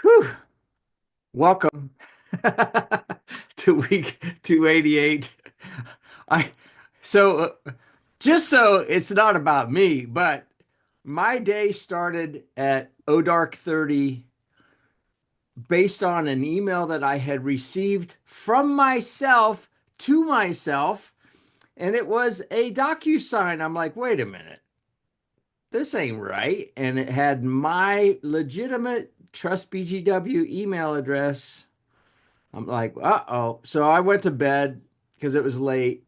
Whew. Welcome to week 288. I so just so it's not about me, but my day started at O dark 30 based on an email that I had received from myself to myself, and it was a DocuSign. I'm like, wait a minute, this ain't right. And it had my legitimate Trust BGW email address. I'm like, uh-oh. So I went to bed because it was late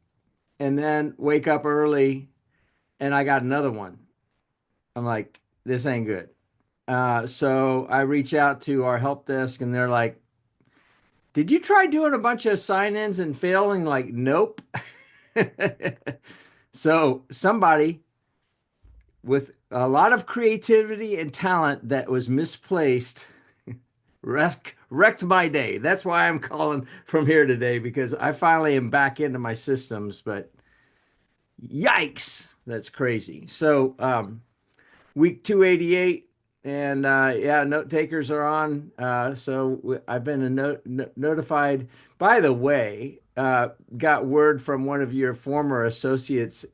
and then wake up early and I got another one. I'm like, this ain't good. So I reach out to our help desk and they're like, did you try doing a bunch of sign-ins and failing? Like, nope. So somebody with a lot of creativity and talent that was misplaced wrecked my day. That's why I'm calling from here today because I finally am back into my systems. But yikes, that's crazy. So week 288, and yeah, note takers are on. I've been notified. By the way, got word from one of your former associates,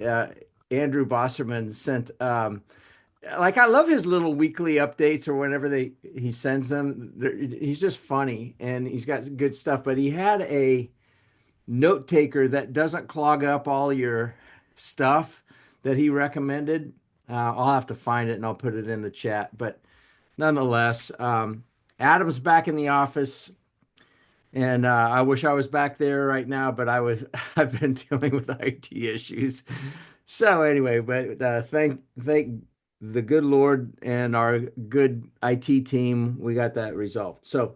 Andrew Bosserman, sent. Like I love his little weekly updates or whenever he sends them. He's just funny and he's got good stuff. But he had a note taker that doesn't clog up all your stuff that he recommended. I'll have to find it and I'll put it in the chat. But nonetheless, Adam's back in the office, and I wish I was back there right now, but I've been dealing with IT issues. So anyway, but thank the good Lord and our good IT team, we got that resolved. So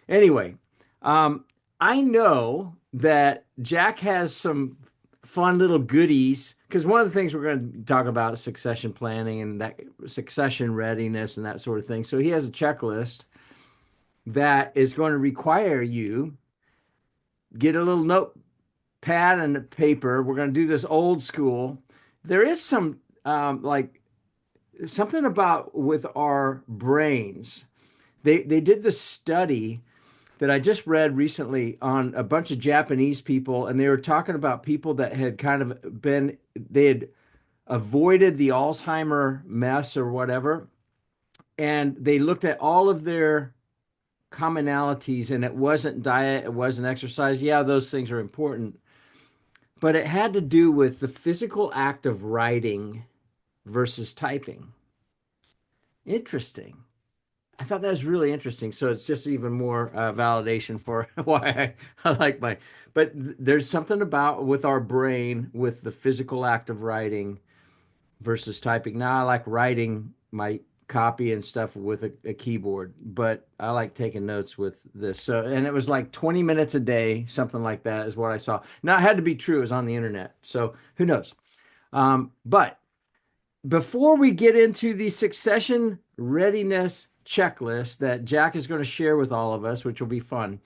anyway, um, I know that Jack has some fun little goodies because one of the things we're going to talk about is succession planning and that succession readiness and that sort of thing. So he has a checklist that is going to require you get a little notepad and paper. We're going to do this old school. There is some like something about with our brains. They did this study that I just read recently on a bunch of Japanese people, and they were talking about people that had kind of they had avoided the Alzheimer mess or whatever, and they looked at all of their commonalities, and it wasn't diet, it wasn't exercise. Yeah, those things are important, but it had to do with the physical act of writing versus typing. Interesting. I thought that was really interesting. So it's just even more validation for why I like my. But there's something about with our brain, with the physical act of writing versus typing. Now I like writing my copy and stuff with a keyboard, but I like taking notes with this. So, and it was like 20 minutes a day, something like that is what I saw. Now it had to be true. It was on the internet. So who knows? But before we get into the succession readiness checklist that Jack is going to share with all of us, which will be fun,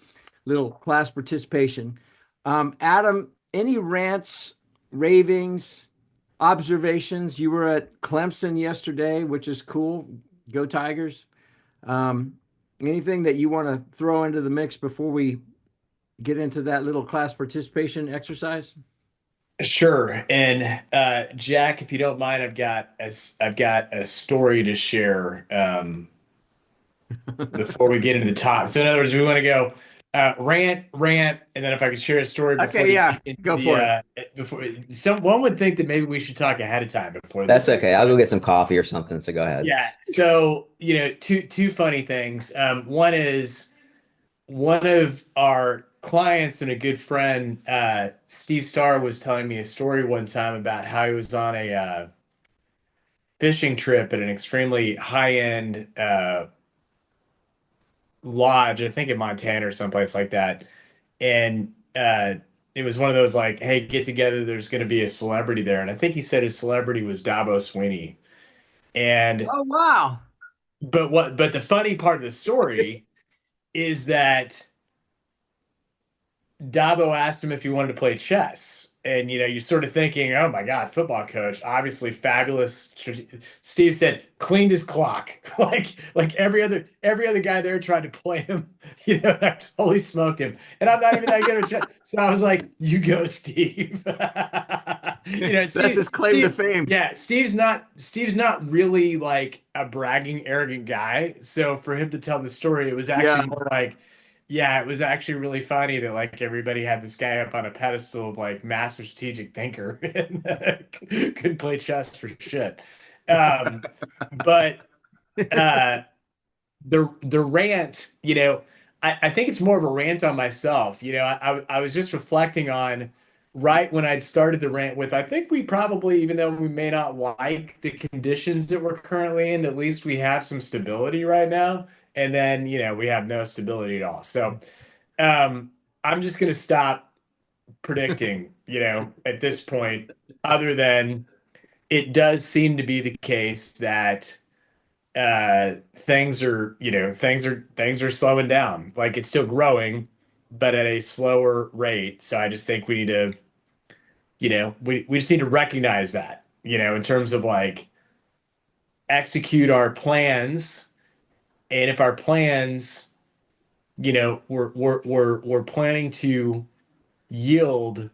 little class participation. Adam, any rants, ravings, observations? You were at Clemson yesterday, which is cool. Go Tigers. Um, Anything that you want to throw into the mix before we get into that little class participation exercise? Sure. And Jack, if you don't mind, I've got a story to share before we get into the top. So in other words, we want to go rant, and then if I could share a story before Okay, you yeah, get into go the for it. before someone would think that maybe we should talk ahead of time before this That's gets okay. I'll go going. get some coffee or something. So go ahead. Yeah. So, two funny things. One is one of our clients and a good friend, Steve Starr, was telling me a story one time about how he was on a fishing trip at an extremely high-end lodge, I think in Montana or someplace like that. And it was one of those like, hey, get together, there's going to be a celebrity there. And I think he said his celebrity was Dabo Sweeney. And Oh, wow. but the funny part of the story is that Dabo asked him if he wanted to play chess. and you're sort of thinking, oh my God, football coach, obviously fabulous. Steve said cleaned his clock. Like every other guy there tried to play him. I totally smoked him. And I'm not even that good at it. So I was like, you go, Steve. And That's his claim to fame. yeah, Steve's not really like a bragging, arrogant guy. So for him to tell the story, it was Yeah. actually more like, yeah, it was actually really funny that like everybody had this guy up on a pedestal of like master strategic thinker and couldn't play chess for shit. But uh, the rant, I think it's more of a rant on myself. I was just reflecting on right when I'd started the rant with, I think we probably, even though we may not like the conditions that we're currently in, at least we have some stability right now. And then, we have no stability at all. So um, I'm just going to stop predicting, at this point, other than it does seem to be the case that things are slowing down. Like it's still growing, but at a slower rate. So I just think we need to, we just need to recognize that, in terms of like execute our plans. And if our plans, we're planning to yield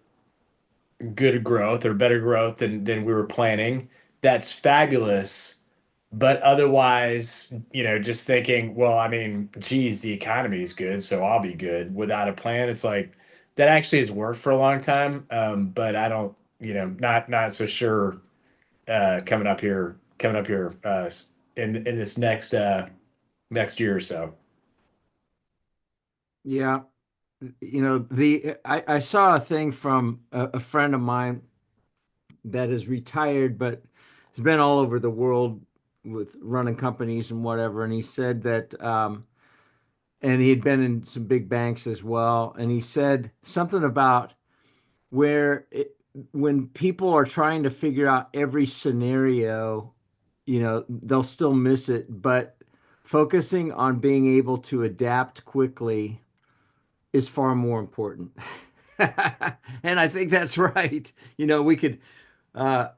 good growth or better growth than we were planning, that's fabulous. But otherwise, just thinking, well, I mean, geez, the economy is good, so I'll be good without a plan. It's like that actually has worked for a long time. But I don't, not so sure coming up here in this next year or so. Yeah. I saw a thing from a friend of mine that is retired, but has been all over the world with running companies and whatever. And he said that, and he had been in some big banks as well. And he said something about when people are trying to figure out every scenario, they'll still miss it, but focusing on being able to adapt quickly is far more important. And I think that's right. We could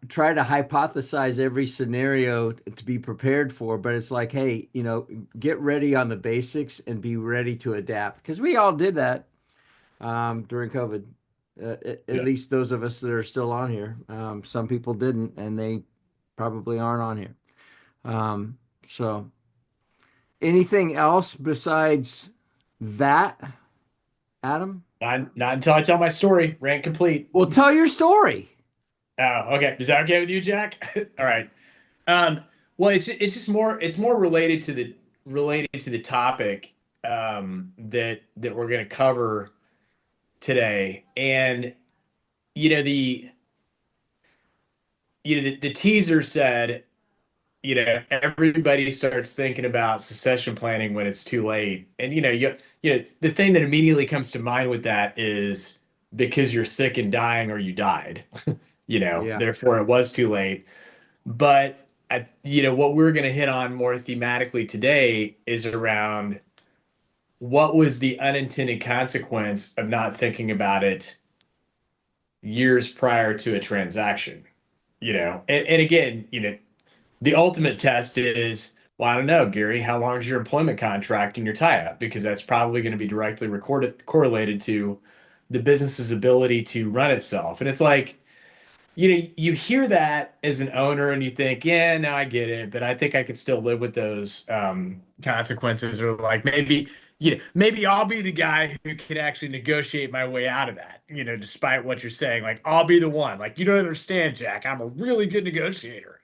try to hypothesize every scenario to be prepared for, but it's like, hey, get ready on the basics and be ready to adapt because we all did that during COVID. At Yeah. least those of us that are still on here. Some people didn't, and they probably aren't on here. Um, so, anything else besides that, Adam? Not until I tell my story. Rant complete. Well, tell your story. Oh, okay. Is that okay with you, Jack? All right. Um, well, it's just more related to the topic that we're going to cover today. And you know the the teaser said, everybody starts thinking about succession planning when it's too late. And the thing that immediately comes to mind with that is because you're sick and dying or you died. Yeah. Therefore it was too late. But what we're going to hit on more thematically today is around what was the unintended consequence of not thinking about it years prior to a transaction. And again, the ultimate test is, well, I don't know, Gary, how long is your employment contract and your tie-up? Because that's probably going to be directly correlated to the business's ability to run itself. And it's like, you hear that as an owner and you think, yeah, no, I get it, but I think I could still live with those consequences, or like maybe I'll be the guy who can actually negotiate my way out of that, despite what you're saying. Like, I'll be the one. Like, you don't understand, Jack. I'm a really good negotiator.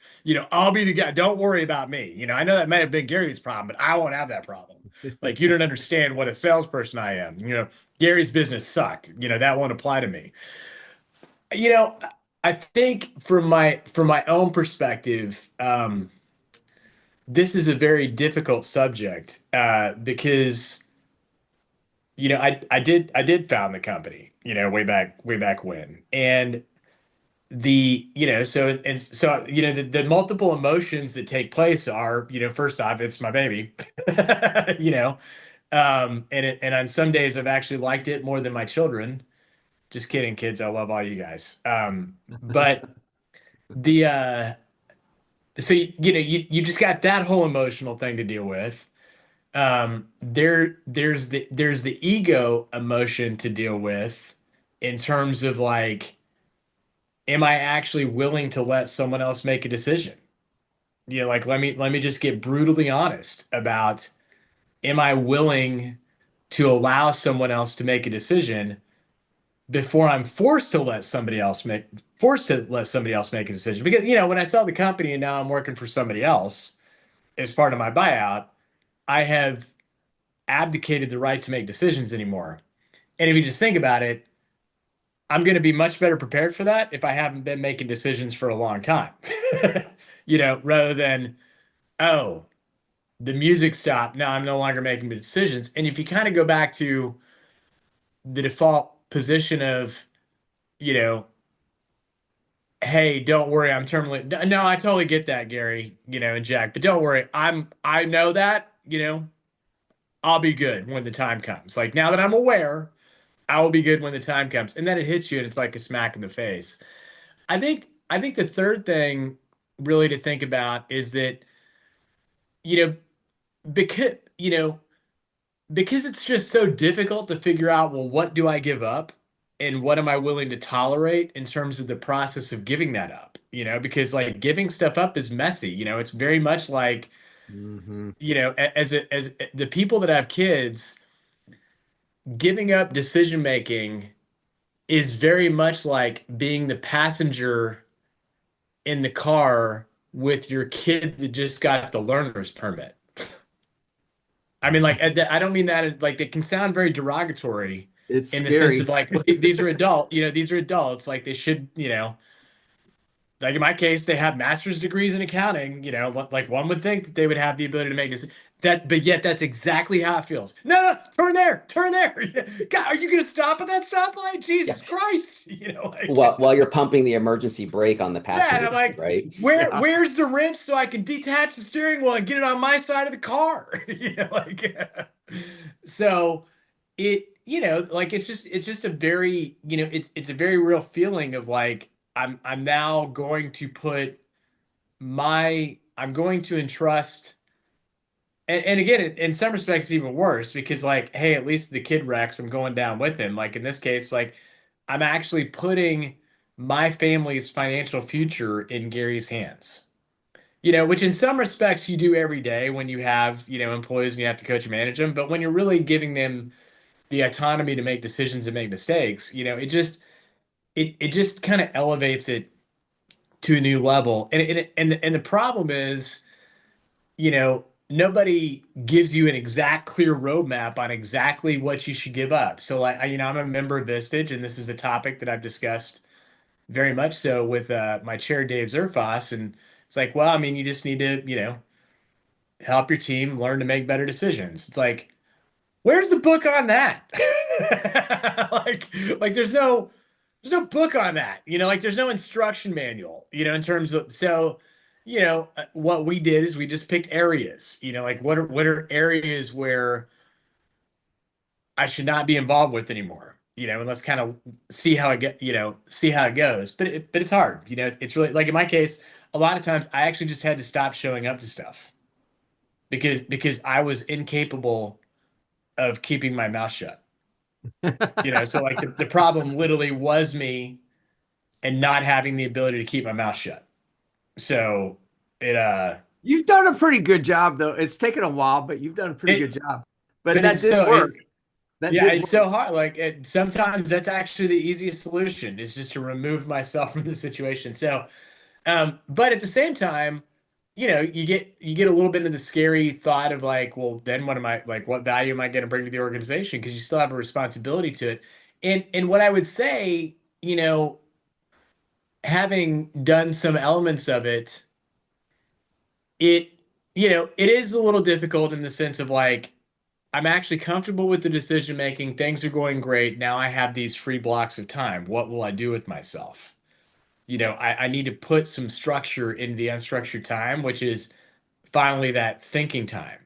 I'll be the guy. Don't worry about me. I know that might have been Gary's problem, but I won't have that problem. Like, you don't understand what a salesperson I am. Gary's business sucked. That won't apply to me. You know, I think from my own perspective, this is a very difficult subject because I did found the company way back when, and the multiple emotions that take place are, first off, it's my baby. you know and on some days I've actually liked it more than my children, Just kidding, kids. I love all you guys. But the so you just got that whole emotional thing to deal with. There's the ego emotion to deal with in terms of like, am I actually willing to let someone else make a decision? Like let me just get brutally honest about, am I willing to allow someone else to make a decision before I'm forced to let somebody else make a decision? Because when I sell the company and now I'm working for somebody else as part of my buyout, I have abdicated the right to make decisions anymore. And if you just think about it, I'm going to be much better prepared for that if I haven't been making decisions for a long time. Rather than, oh, the music stopped. Now I'm no longer making the decisions. And if you kind of go back to the default position of, you know, hey, don't worry, I'm terminally. No, I totally get that, Gary, and Jack, but don't worry. I know that, I'll be good when the time comes. Like now that I'm aware, I will be good when the time comes. And then it hits you and it's like a smack in the face. I think the third thing really to think about is that, you know, because, because it's just so difficult to figure out, well, what do I give up and what am I willing to tolerate in terms of the process of giving that up? Because like giving stuff up is messy. It's very much like, Hmm. as the people that have kids, giving up decision making is very much like being the passenger in the car with your kid that just got the learner's permit. I mean, like, I don't mean that like it can sound very derogatory It's in the sense of scary. like, well, these are adults, like they should, like in my case, they have master's degrees in accounting, like one would think that they would have the ability to make this but yet that's exactly how it feels. No, no, turn there. God, are you gonna stop at that stoplight? Yeah. Jesus Christ. While you're pumping the emergency brake on the Yeah, and passenger I'm seat, like, right? Yeah. where's the wrench so I can detach the steering wheel and get it on my side of the car? So like it's just a very, it's a very real feeling of like I'm now going to I'm going to entrust, and again, in some respects, it's even worse because like, hey, at least the kid wrecks, I'm going down with him. Like in this case, like I'm actually putting my family's financial future in Gary's hands. Which in some respects you do every day when you have, employees and you have to coach and manage them. But when you're really giving them the autonomy to make decisions and make mistakes, it just kind of elevates it to a new level. And the problem is, nobody gives you an exact clear roadmap on exactly what you should give up. So like, I'm a member of Vistage, and this is a topic that I've discussed very much so with my chair, Dave Zerfas. And it's like, well, I mean, you just need to, help your team learn to make better decisions. It's like, where's the book on that? like there's no book on that. Like there's no instruction manual, in terms of so, what we did is we just picked areas, like what are areas where I should not be involved with anymore, and let's kind of see how it goes. But it's hard, it's really like in my case, a lot of times I actually just had to stop showing up to stuff because I was incapable of keeping my mouth shut. So like the problem literally was me and not having the ability to keep my mouth shut. So it You've done a pretty good job, though. It's taken a while, but you've done a pretty it good job. But but that it's did so work. it That yeah, did it's work. so hard. Like sometimes that's actually the easiest solution is just to remove myself from the situation. So but at the same time, you get a little bit of the scary thought of like, well, then what am I like? What value am I going to bring to the organization? Because you still have a responsibility to it. And what I would say, having done some elements of it, it it is a little difficult in the sense of like I'm actually comfortable with the decision making. Things are going great. Now I have these free blocks of time. What will I do with myself? I need to put some structure into the unstructured time, which is finally that thinking time.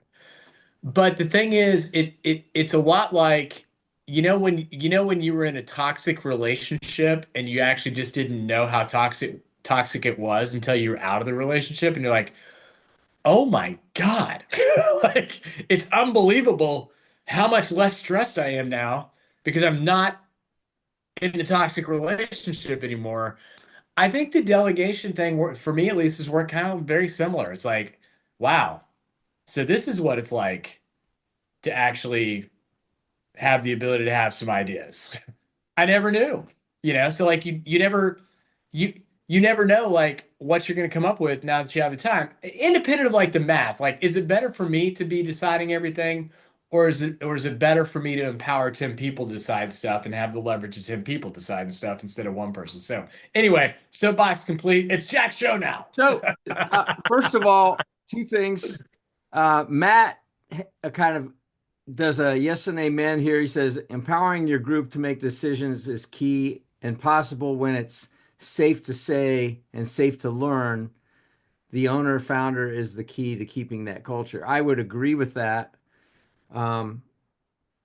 But the thing is, it's a lot like, when you were in a toxic relationship and you actually just didn't know how toxic it was until you were out of the relationship and you're like, "Oh my God." Like it's unbelievable how much less stressed I am now because I'm not in a toxic relationship anymore. I think the delegation thing, for me at least, is work kind of very similar. It's like, wow, so this is what it's like to actually have the ability to have some ideas. I never knew, so like you you never know like what you're going to come up with now that you have the time. Independent of like the math, like is it better for me to be deciding everything or is it better for me to empower 10 people to decide stuff and have the leverage of 10 people deciding stuff instead of one person? So anyway, soapbox complete. It's Jack's show now. So, first of all, two things. Matt kind of does a yes and amen here. He says empowering your group to make decisions is key and possible when it's safe to say and safe to learn. The owner founder is the key to keeping that culture. I would agree with that. Um,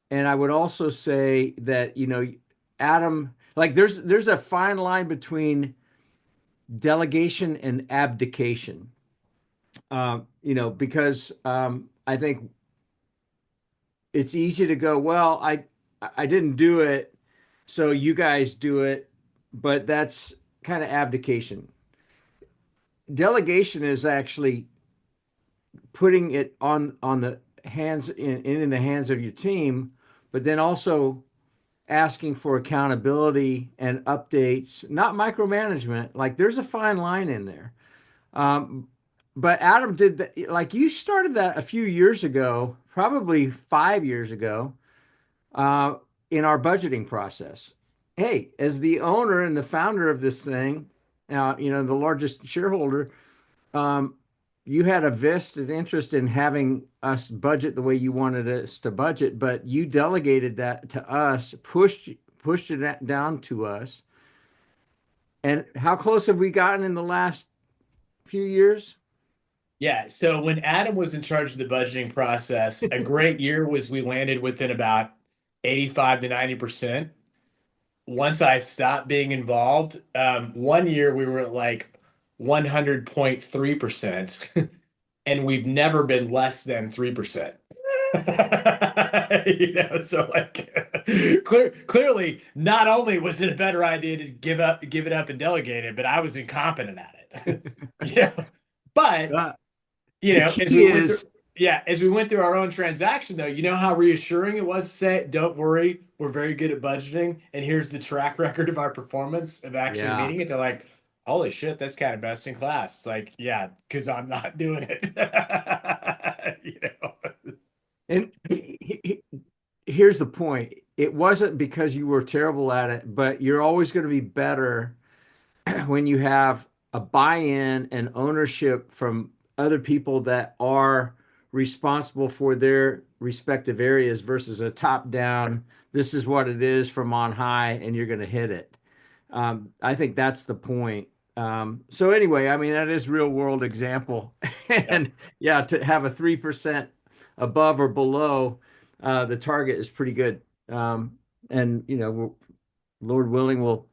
and I would also say that, Adam, like there's a fine line between delegation and abdication. Because I think it's easy to go, well, I didn't do it, so you guys do it, but that's kind of abdication. Delegation is actually putting it on the hands in the hands of your team, but then also asking for accountability and updates, not micromanagement. Like there's a fine line in there. Um, but Adam did that, like you started that a few years ago, probably 5 years ago, uh, in our budgeting process. Hey, as the owner and the founder of this thing, the largest shareholder, um, you had a vested interest in having us budget the way you wanted us to budget, but you delegated that to us, pushed it down to us. And how close have we gotten in the last few years? Yeah, so when Adam was in charge of the budgeting process, a great year was we landed within about 85 to 90%. Once I stopped being involved, one year we were at like 100.3%, and we've never been less than 3%. So like clearly, not only was it a better idea to give it up and delegate it, but I was incompetent at it. Yeah. But Uh, you the know, as key we went through, is, yeah, as we went through our own transaction, though, you know how reassuring it was to say, "Don't worry, we're very good at budgeting, and here's the track record of our performance of actually yeah. meeting it." They're like, "Holy shit, that's kind of best in class." It's like, yeah, because I'm not doing it. you know. And here's the point. It wasn't because you were terrible at it, but you're always going to be better when you have a buy-in and ownership from other people that are responsible for their respective areas versus a top-down, this is what it is from on high, and you're going to hit it. I think that's the point. So anyway, I mean, that is real world example. Yeah. And yeah, to have a 3% above or below the target is pretty good. And Lord willing, we'll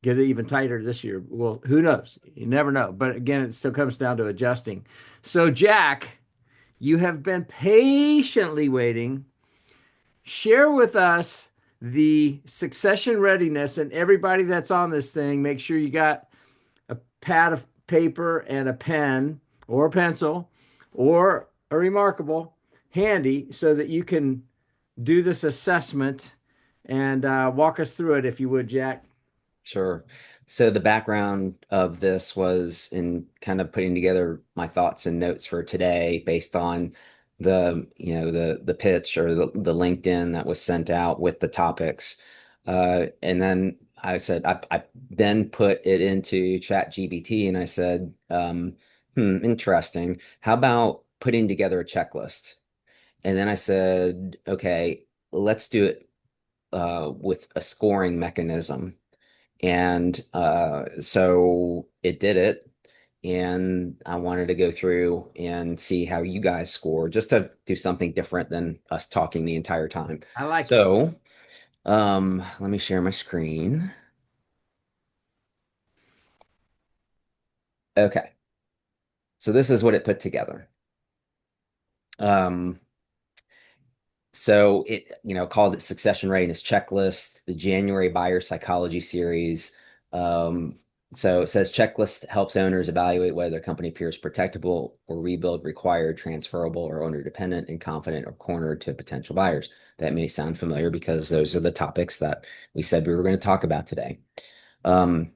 get it even tighter this year. Well, who knows? You never know. But again, it still comes down to adjusting. So, Jack, you have been patiently waiting. Share with us the succession readiness and everybody that's on this thing. Make sure you got a pad of paper and a pen or a pencil or a remarkable handy so that you can do this assessment and walk us through it if you would, Jack. Sure. So the background of this was in kind of putting together my thoughts and notes for today based on the pitch or the LinkedIn that was sent out with the topics. And then I said I then put it into Chat GBT and I said, interesting. How about putting together a checklist? And then I said, okay, let's do it with a scoring mechanism. And so it did it. And I wanted to go through and see how you guys score, just to do something different than us talking the entire time. I like it. So Let me share my screen. Okay, so this is what it put together. Um, So it, called it Succession Readiness Checklist, the January Buyer Psychology Series. Um, so it says checklist helps owners evaluate whether their company appears protectable or rebuild required, transferable, or owner dependent, and confident or cornered to potential buyers. That may sound familiar because those are the topics that we said we were going to talk about today. Um,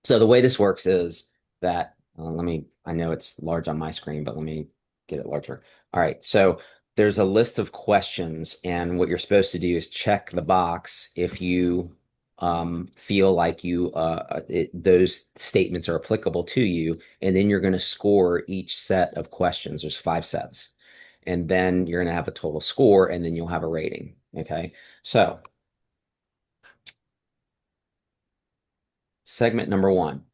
so the way this works is that I know it's large on my screen, but let me get it larger. All right. So there's a list of questions, and what you're supposed to do is check the box if you feel like those statements are applicable to you, and then you're going to score each set of questions. There's 5 sets, and then you're going to have a total score, and then you'll have a rating. Okay. So segment number 1.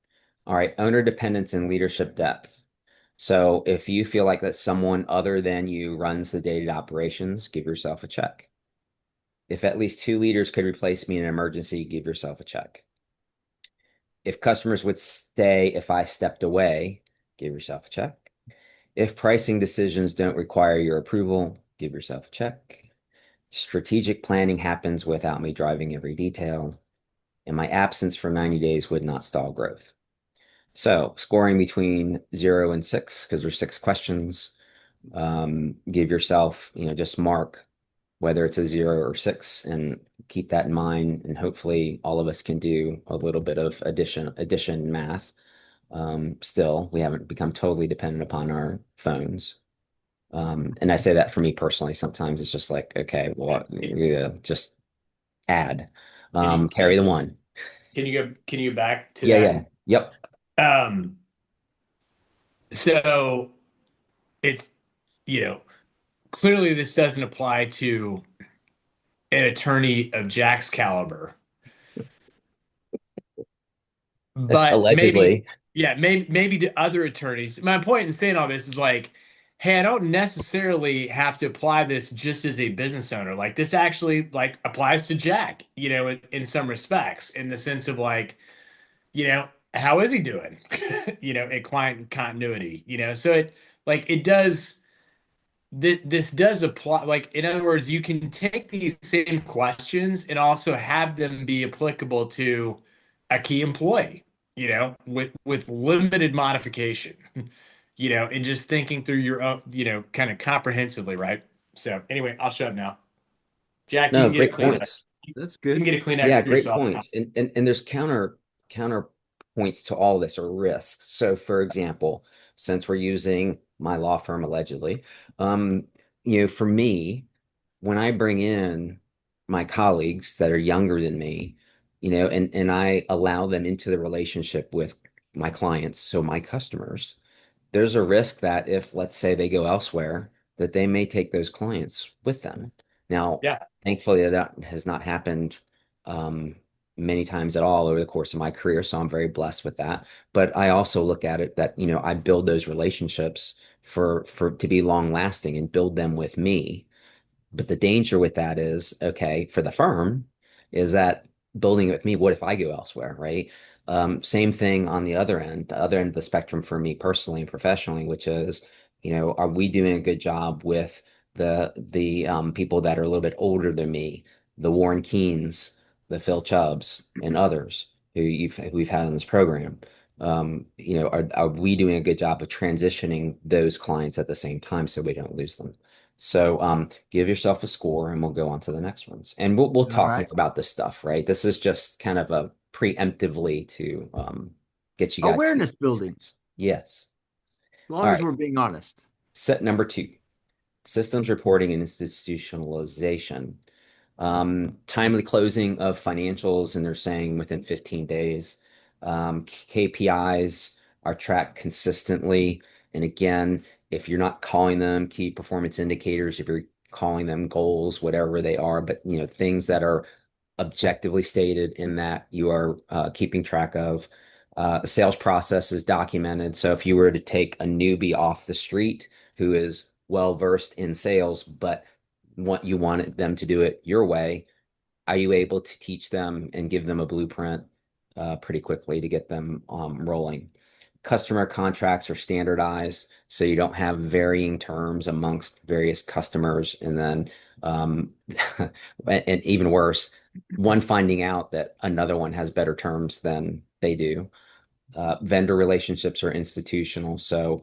All right, owner dependence and leadership depth. So if you feel like that someone other than you runs the day-to-day operations, give yourself a check. If at least 2 leaders could replace me in an emergency, give yourself a check. If customers would stay if I stepped away, give yourself a check. If pricing decisions don't require your approval, give yourself a check. Strategic planning happens without me driving every detail, and my absence for 90 days would not stall growth. So scoring between 0 and 6, because there's 6 questions. Give yourself, just mark whether it's a 0 or 6 and keep that in mind. And hopefully all of us can do a little bit of addition math. Still, we haven't become totally dependent upon our phones. And I say that for me personally. Sometimes it's just like, okay, Yeah. well, yeah, just add, Can you carry the one. can you go back to Yeah, yeah. that? Yep. Um, so it's, you know, clearly this doesn't apply to an attorney of Jack's caliber, but maybe, Allegedly. yeah, maybe to other attorneys. My point in saying all this is like, hey, I don't necessarily have to apply this just as a business owner. Like this actually like applies to Jack, in some respects, in the sense of like, how is he doing? A client continuity, so it does this does apply. Like, in other words, you can take these same questions and also have them be applicable to a key employee, with limited modification, and just thinking through your own, kind of comprehensively, right? So anyway, I'll shut up now. Jack, you No, can get great a Kleenex. points. That's You can good. get a Yeah, Kleenex great yourself now. points. And there's counter points to all this or risks. So for example, since we're using my law firm allegedly, um, for me, when I bring in my colleagues that are younger than me, and I allow them into the relationship with my clients, so my customers, there's a risk that if, let's say, they go elsewhere, that they may take those clients with them. Now, Yeah. thankfully, that has not happened um, many times at all over the course of my career, so I'm very blessed with that. But I also look at it that, I build those relationships for to be long lasting and build them with me. But the danger with that is, okay, for the firm, is that building it with me, what if I go elsewhere, right? Same thing on the other end of the spectrum for me personally and professionally, which is, are we doing a good job with the people that are a little bit older than me, the Warren Keens, the Phil Chubbs, and others who we've had on this program? Are we doing a good job of transitioning those clients at the same time so we don't lose them? So give yourself a score and we'll go on to the next ones. And we'll All talk more right. about this stuff, right? This is just kind of a preemptively to get you guys to Awareness building, things. Yes. as All long as right. we're being honest. Set number 2, systems reporting and institutionalization. Timely closing of financials, and they're saying within 15 days. KPIs are tracked consistently. And again, if you're not calling them key performance indicators, if you're calling them goals, whatever they are, but things that are objectively stated in that you are keeping track of. The sales process is documented. So if you were to take a newbie off the street who is well versed in sales, but you wanted them to do it your way, are you able to teach them and give them a blueprint pretty quickly to get them rolling? Customer contracts are standardized, so you don't have varying terms amongst various customers. And then, um, and even worse, one finding out that another one has better terms than they do. Vendor relationships are institutional, so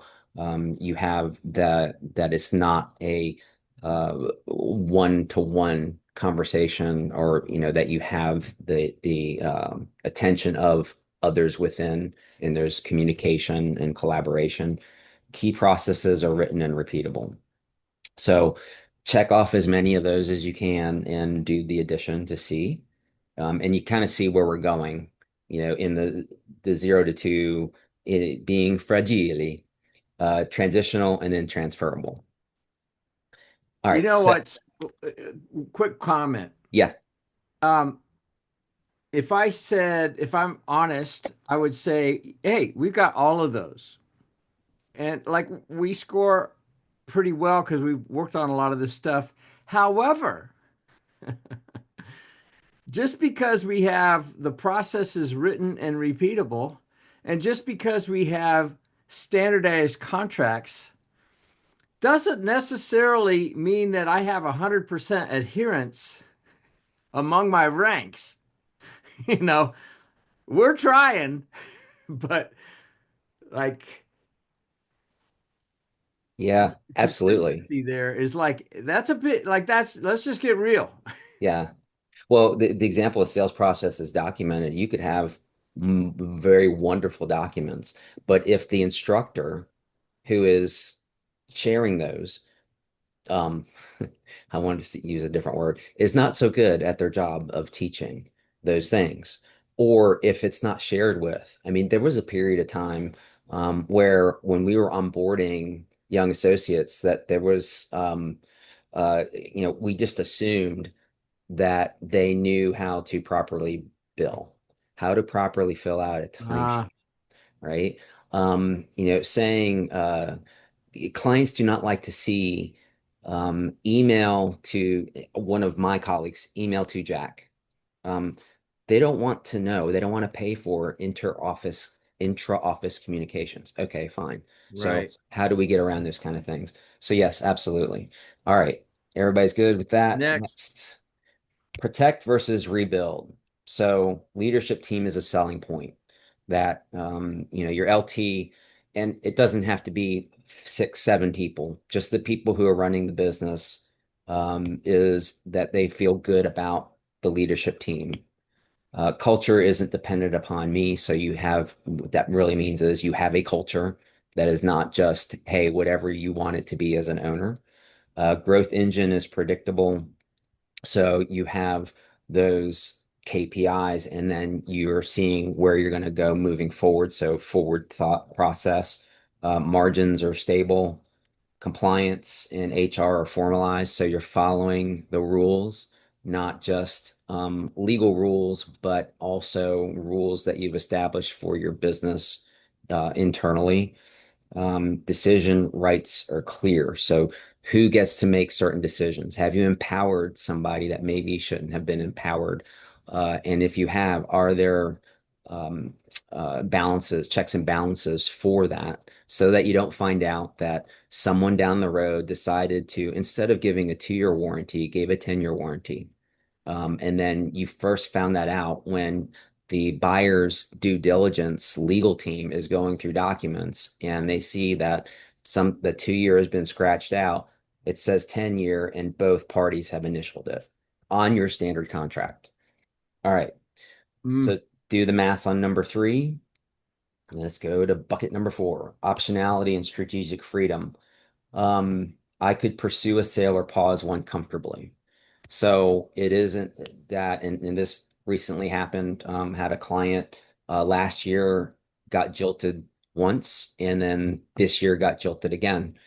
you have that it's not a one-to-one conversation, or that you have the attention of others within, and there's communication and collaboration. Key processes are written and repeatable. So check off as many of those as you can and do the addition to see. And you kind of see where we're going, in the 0 to 2, it being fragile, transitional, and then transferable. All You right. know So what's quick comment. yeah, Um, if I'm honest, I would say, hey, we've got all of those. And like we score pretty well because we've worked on a lot of this stuff. However, just because we have the processes written and repeatable, and just because we have standardized contracts, doesn't necessarily mean that I have 100% adherence among my ranks. You know, we're trying, but like yeah, absolutely. consistency there is like, that's a bit like, let's just get real. Yeah. Well, the example of sales process is documented. You could have very wonderful documents, but if the instructor who is sharing those, um, I wanted to use a different word, is not so good at their job of teaching those things, or if it's not shared with. I mean, there was a period of time where when we were onboarding young associates, that there was, we just assumed that they knew how to properly bill, how to properly fill out a Ah, timesheet, right? Saying clients do not like to see email to one of my colleagues, email to Jack. Um, they don't want to know, they don't want to pay for intra-office communications. Okay, fine. So right. how do we get around those kind of things? So yes, absolutely. All right. Everybody's good with that. Next. Next. Protect versus rebuild. So leadership team is a selling point that your LT, and it doesn't have to be 6, 7 people, just the people who are running the business, is that they feel good about the leadership team. Culture isn't dependent upon me. So what that really means is you have a culture that is not just, hey, whatever you want it to be as an owner. Growth engine is predictable. So you have those KPIs, and then you're seeing where you're going to go moving forward. So forward thought process, margins are stable, compliance and HR are formalized. So you're following the rules, not just legal rules, but also rules that you've established for your business internally. Decision rights are clear. So who gets to make certain decisions? Have you empowered somebody that maybe shouldn't have been empowered? And if you have, are there um, balances, checks and balances for that, so that you don't find out that someone down the road decided to, instead of giving a 2-year warranty, gave a 10-year warranty. And then you first found that out when the buyer's due diligence legal team is going through documents, and they see that the 2-year has been scratched out. It says 10-year, and both parties have initialed it on your standard contract. All right. Mm. So do the math on number 3. Let's go to bucket number 4, optionality and strategic freedom. I could pursue a sale or pause one comfortably. So it isn't that, and this recently happened. Had a client last year got jilted once, and then this year got jilted again.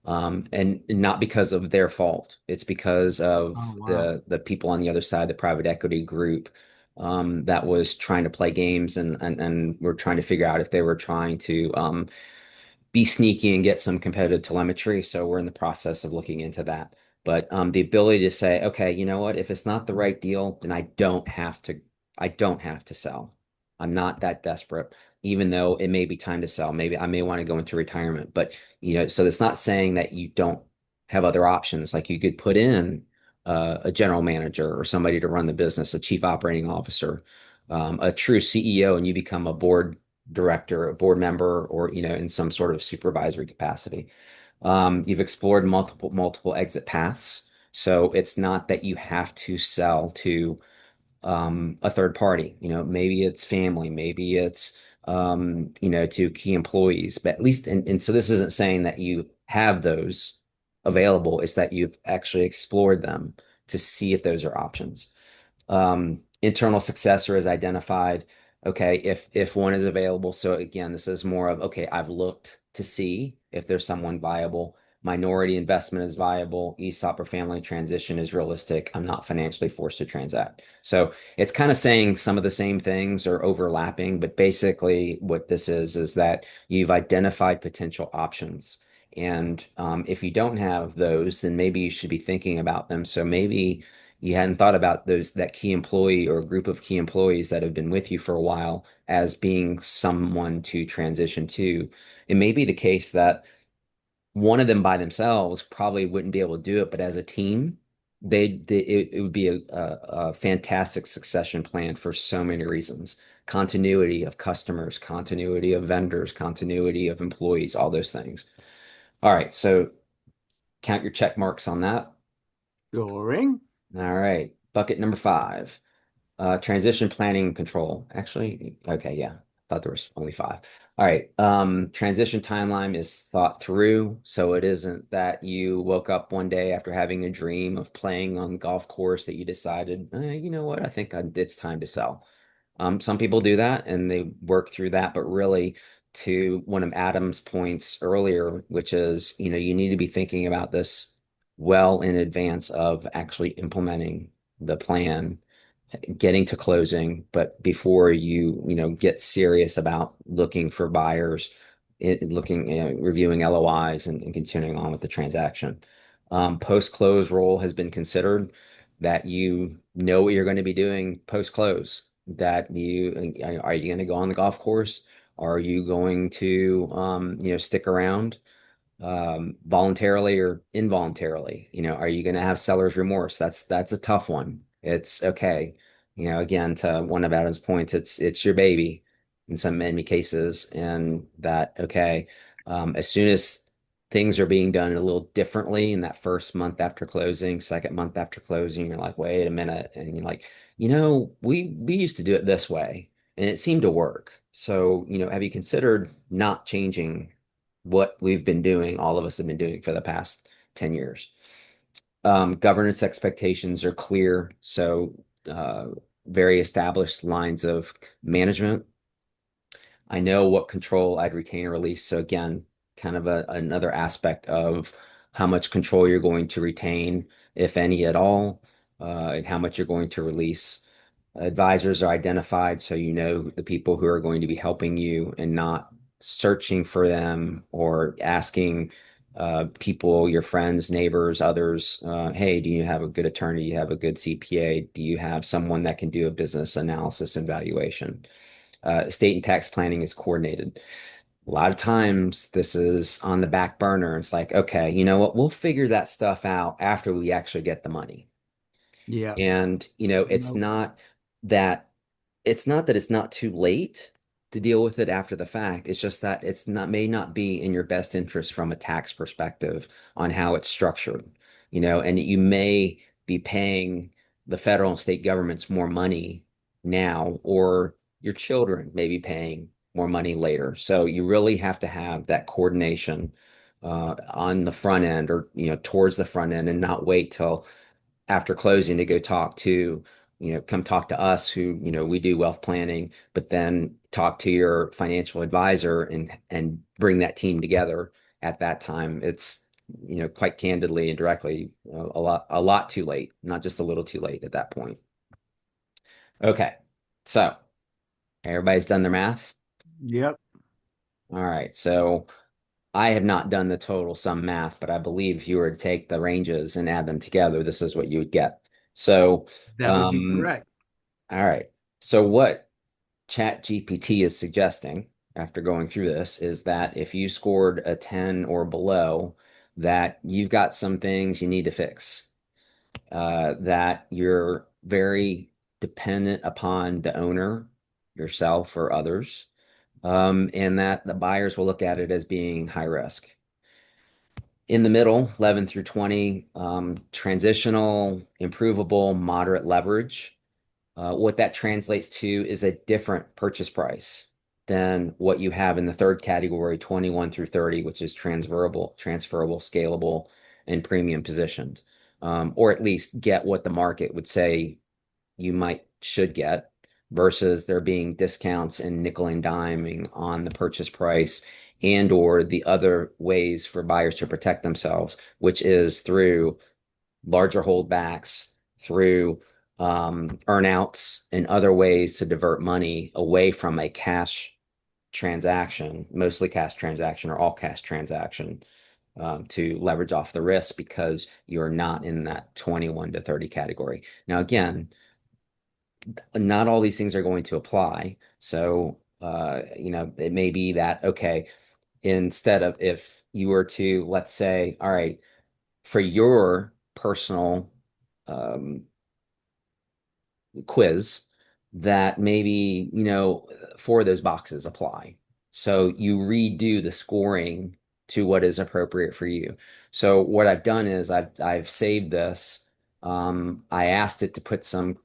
And not because of their fault. It's because of Oh, wow. the people on the other side, the private equity group, that was trying to play games, and we're trying to figure out if they were trying to be sneaky and get some competitive telemetry. So we're in the process of looking into that. But the ability to say, okay, you know what, if it's not the right deal, then I don't have to sell. I'm not that desperate, even though it may be time to sell. Maybe I may want to go into retirement, but so it's not saying that you don't have other options. Like you could put in a general manager or somebody to run the business, a chief operating officer, a true CEO, and you become a board director, a board member, or in some sort of supervisory capacity. You've explored multiple exit paths, so it's not that you have to sell to a third party. Maybe it's family, maybe it's to key employees, but at least and so this isn't saying that you have those available, it's that you've actually explored them to see if those are options. Internal successor is identified. Okay, if one is available. So again, this is more of, okay, I've looked to see if there's someone viable. Minority investment is viable. ESOP or family transition is realistic. I'm not financially forced to transact. So it's kind of saying some of the same things are overlapping, but basically what this is that you've identified potential options. And if you don't have those, then maybe you should be thinking about them. So maybe you hadn't thought about that key employee or group of key employees that have been with you for a while as being someone to transition to. It may be the case that one of them by themselves probably wouldn't be able to do it, but as a team, it would be a fantastic succession plan for so many reasons. Continuity of customers, continuity of vendors, continuity of employees, all those things. All right, so count your check marks on that. Going. All right, bucket number 5. Transition planning and control. Actually, okay, yeah. Thought there was only 5. All right. Transition timeline is thought through. So it isn't that you woke up one day after having a dream of playing on the golf course that you decided, you know what, it's time to sell. Some people do that and they work through that, but really to one of Adam's points earlier, which is, you need to be thinking about this well in advance of actually implementing the plan, getting to closing, but before get serious about looking for buyers, reviewing LOIs and continuing on with the transaction. Post-close role has been considered, that you know what you're going to be doing post-close, that are you going to go on the golf course? Are you going to stick around voluntarily or involuntarily? Are you going to have seller's remorse? That's a tough one. It's okay. Again, to one of Adam's points, it's your baby in many cases, and that okay. As soon as things are being done a little differently in that first month after closing, second month after closing, you're like, wait a minute, and you're like, we used to do it this way, and it seemed to work. So, have you considered not changing what we've been doing, all of us have been doing for the past 10 years? Governance expectations are clear. So, very established lines of management. I know what control I'd retain or release. So, again, kind of another aspect of how much control you're going to retain, if any at all, and how much you're going to release. Advisors are identified, so you know the people who are going to be helping you and not searching for them or asking people, your friends, neighbors, others, hey, do you have a good attorney? Do you have a good CPA? Do you have someone that can do a business analysis and valuation? Estate and tax planning is coordinated. A lot of times this is on the back burner. It's like, okay, you know what? We'll figure that stuff out after we actually get the money. Yeah. And, No. that it's not that it's not too late to deal with it after the fact. It's just that it's not may not be in your best interest from a tax perspective on how it's structured, and you may be paying the federal and state governments more money now, or your children may be paying more money later. So you really have to have that coordination on the front end, or towards the front end, and not wait till after closing to go talk to, come talk to us who, we do wealth planning, but then talk to your financial advisor and bring that team together at that time. It's, quite candidly and directly, a lot too late, not just a little too late at that point. Okay. So everybody's done their math. Yep. All right. So I have not done the total sum math, but I believe if you were to take the ranges and add them together, this is what you would get. So, That would be um, correct. all right. So what ChatGPT is suggesting after going through this is that if you scored a 10 or below, that you've got some things you need to fix, that you're very dependent upon the owner, yourself or others, and that the buyers will look at it as being high risk. In the middle, 11 through 20, transitional, improvable, moderate leverage. What that translates to is a different purchase price than what you have in the third category, 21 through 30, which is transferable, scalable, and premium positioned. Or at least get what the market would say you might should get versus there being discounts and nickel and diming on the purchase price and or the other ways for buyers to protect themselves, which is through larger holdbacks, through earnouts and other ways to divert money away from a cash transaction, mostly cash transaction or all cash transaction, to leverage off the risk because you're not in that 21 to 30 category. Now, again, not all these things are going to apply. So, it may be that, okay, instead of if you were to, let's say, all right, for your personal um, quiz, that maybe, four of those boxes apply. So you redo the scoring to what is appropriate for you. So what I've done is I've saved this. I asked it to put some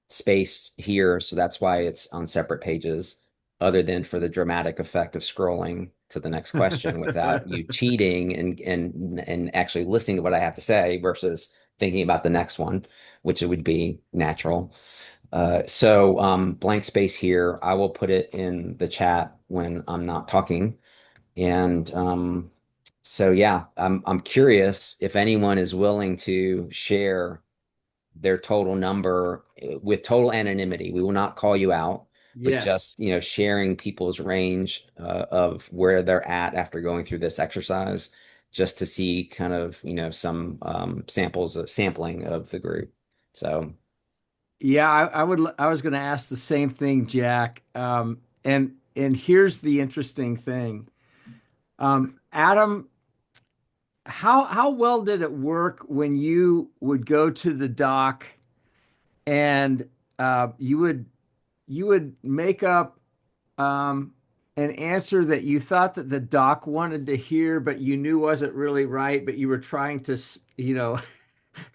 space here, so that's why it's on separate pages, other than for the dramatic effect of scrolling to the next question without you cheating and actually listening to what I have to say versus thinking about the next one, which it would be natural. Blank space here. I will put it in the chat when I'm not talking. And yeah, I'm curious if anyone is willing to share their total number with total anonymity. We will not call you out, but Yes. just, sharing people's range of where they're at after going through this exercise, just to see kind of, some sampling of the group. So, Yeah, I was going to ask the same thing, Jack. And here's the interesting thing. Adam, how well did it work when you would go to the doc and you would make up an answer that you thought that the doc wanted to hear, but you knew wasn't really right, but you were trying to,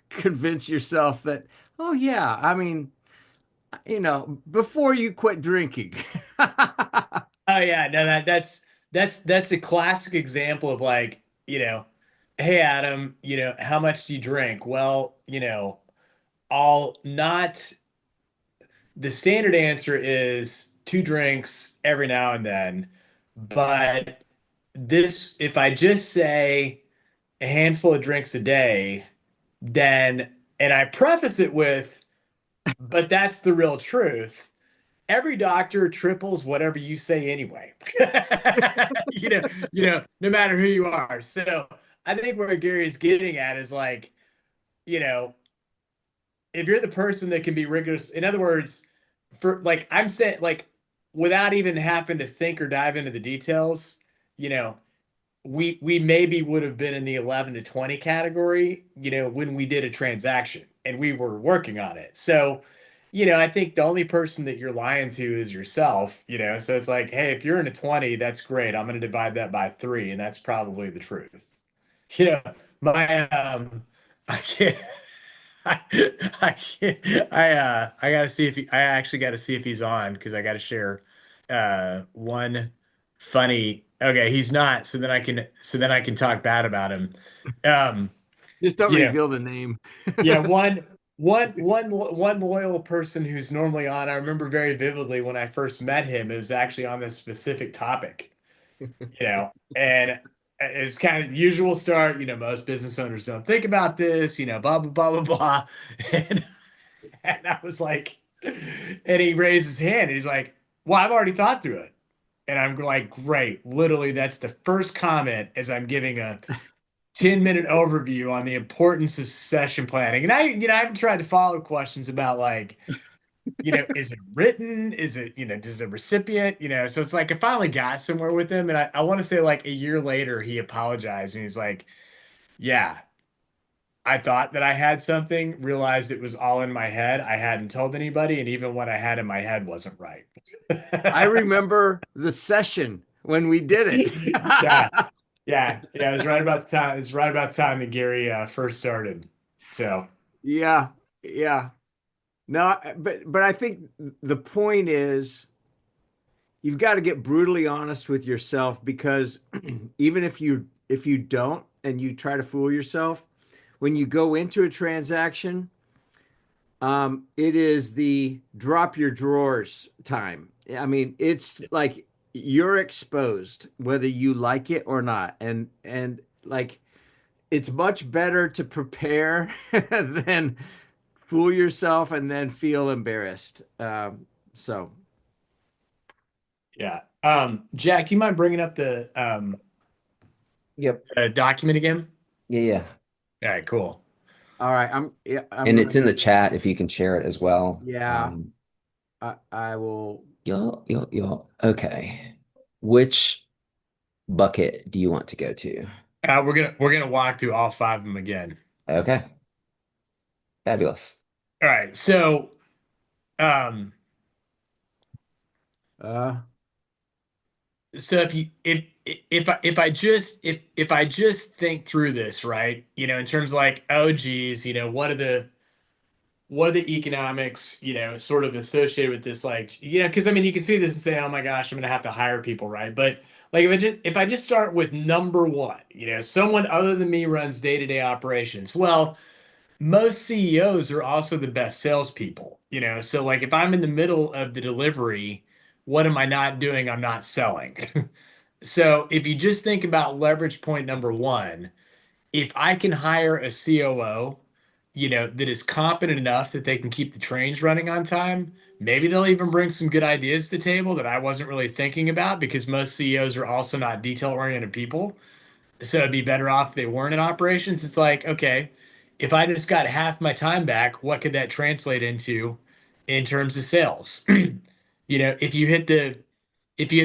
convince yourself that, oh yeah, I mean, before you quit drinking. Oh yeah, no, that's a classic example of like, hey Adam, how much do you drink? Well, I'll not the standard answer is two drinks every now and then. But this, if I just say a handful of drinks a day, then, and I preface it with, but that's the real truth. Every doctor triples whatever you say anyway. No matter who you are. So I think where Gary is getting at is like, you know, if you're the person that can be rigorous, in other words, for like I'm saying, like without even having to think or dive into the details, you know, we maybe would have been in the 11 to 20 category, when we did a transaction and we were working on it. So, I think the only person that you're lying to is yourself, So it's like, hey, if you're in a 20, that's great. I'm going to divide that by three, and that's probably the truth. You know, my I can't I, I can't I gotta see if I actually gotta see if he's on because I gotta share one funny okay, he's not, so then I can talk bad about him. Um, Just don't you know, reveal the name. yeah, one loyal person who's normally on, I remember very vividly when I first met him, it was actually on this specific topic, and it's kind of the usual start, most business owners don't think about this, blah blah blah blah blah. And and I was like, and he raised his hand and he's like, well, I've already thought through it. And I'm like, great. Literally, that's the first comment as I'm giving a 10-minute overview on the importance of succession planning. And I've tried to follow questions about like, is it written? Is it, does the recipient, so it's like I finally got somewhere with him. And I want to say like a year later, he apologized and he's like, yeah, I thought that I had something, realized it was all in my head. I hadn't told anybody. And even what I had in my head wasn't right. I remember the session when we did it. Yeah. Yeah. It was right about the time. It's right about the time that Gary first started. So Yeah, yeah. No, but I think the point is you've got to get brutally honest with yourself because even if you don't and you try to fool yourself, when you go into a transaction, it is the drop your drawers time. I mean, it's like you're exposed whether you like it or not, and like it's much better to prepare than fool yourself and then feel embarrassed. So yeah. Jack, do you mind bringing up the Yep. document again? Yeah, yeah. All right, cool. all right, I'm And gonna it's in the chat if you can share it as well. yeah, I will. Y'all. Okay. Which bucket do you want to go to? We're gonna walk through all five of them again. Okay. Fabulous. All right, so um, Uh, so if I just think through this, right, in terms of like, oh geez, what are the economics, sort of associated with this, like, because I mean, you can see this and say, oh my gosh, I'm gonna have to hire people, right? But like, if I just start with number one, someone other than me runs day-to-day operations. Well, most CEOs are also the best salespeople, So like, if I'm in the middle of the delivery, what am I not doing? I'm not selling. So if you just think about leverage point number one, if I can hire a COO, that is competent enough that they can keep the trains running on time, maybe they'll even bring some good ideas to the table that I wasn't really thinking about because most CEOs are also not detail-oriented people. So it'd be better off if they weren't in operations. It's like, okay, if I just got half my time back, what could that translate into in terms of sales? If you hit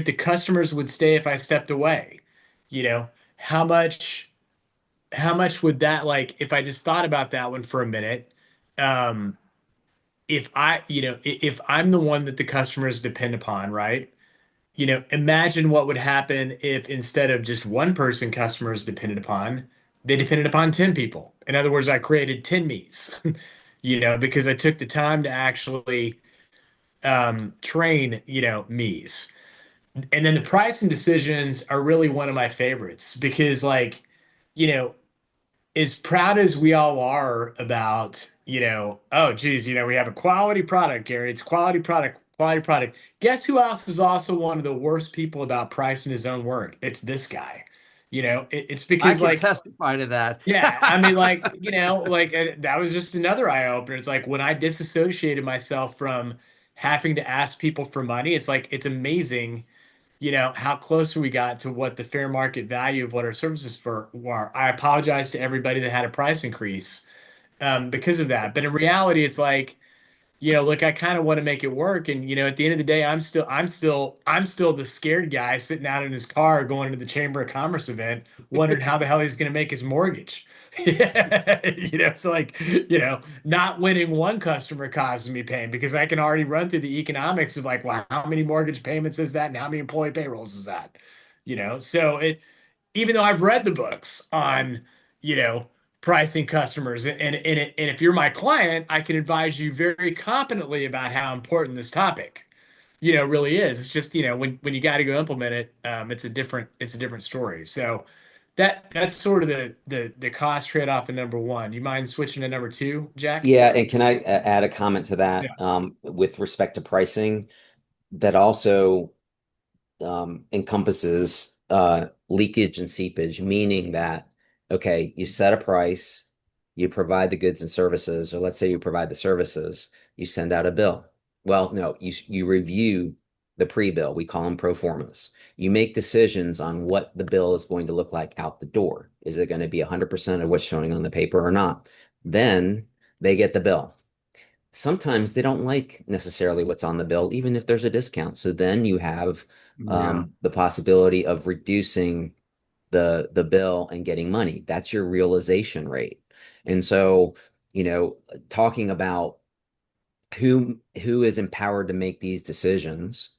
the customers would stay if I stepped away, you know, how much how much would that, like, if I just thought about that one for a minute, um, if I'm the one that the customers depend upon, right? Imagine what would happen if instead of just one person customers depended upon, they depended upon 10 people. In other words, I created 10 me's, because I took the time to actually train, me's. And then the pricing decisions are really one of my favorites because, like, you know, as proud as we all are about, oh, geez, we have a quality product, Gary. It's quality product, quality product. Guess who else is also one of the worst people about pricing his own work? It's this guy. It's I because, can like, testify to that. yeah, I mean, like, like, that was just another eye opener. It's like when I disassociated myself from having to ask people for money, it's like, it's amazing, how close we got to what the fair market value of what our services for were. I apologize to everybody that had a price increase because of that. But in reality, it's like, look, I kind of want to make it work. And, at the end of the day, I'm still the scared guy sitting out in his car going to the Chamber of Commerce event, wondering how the hell he's going to make his mortgage. So like, not winning one customer causes me pain because I can already run through the economics of like, well, how many mortgage payments is that? And how many employee payrolls is that? So even though I've read the books on, you know, pricing customers, and if you're my client, I can advise you very competently about how important this topic, really is. It's just, when you got to go implement it, it's a different story. So that's sort of the cost trade-off in number one. You mind switching to number two, Jack? Yeah, and can I add a comment to Yeah. that with respect to pricing that also encompasses leakage and seepage, meaning that, okay, you set a price, you provide the goods and services, or let's say you provide the services, you send out a bill. Well, no, you review the pre-bill. We call them pro formas. You make decisions on what the bill is going to look like out the door. Is it going to be 100% of what's showing on the paper or not? Then they get the bill. Sometimes they don't like necessarily what's on the bill, even if there's a discount. So then you have Yeah. the possibility of reducing the bill and getting money. That's your realization rate. And so, you know, talking about who is empowered to make these decisions,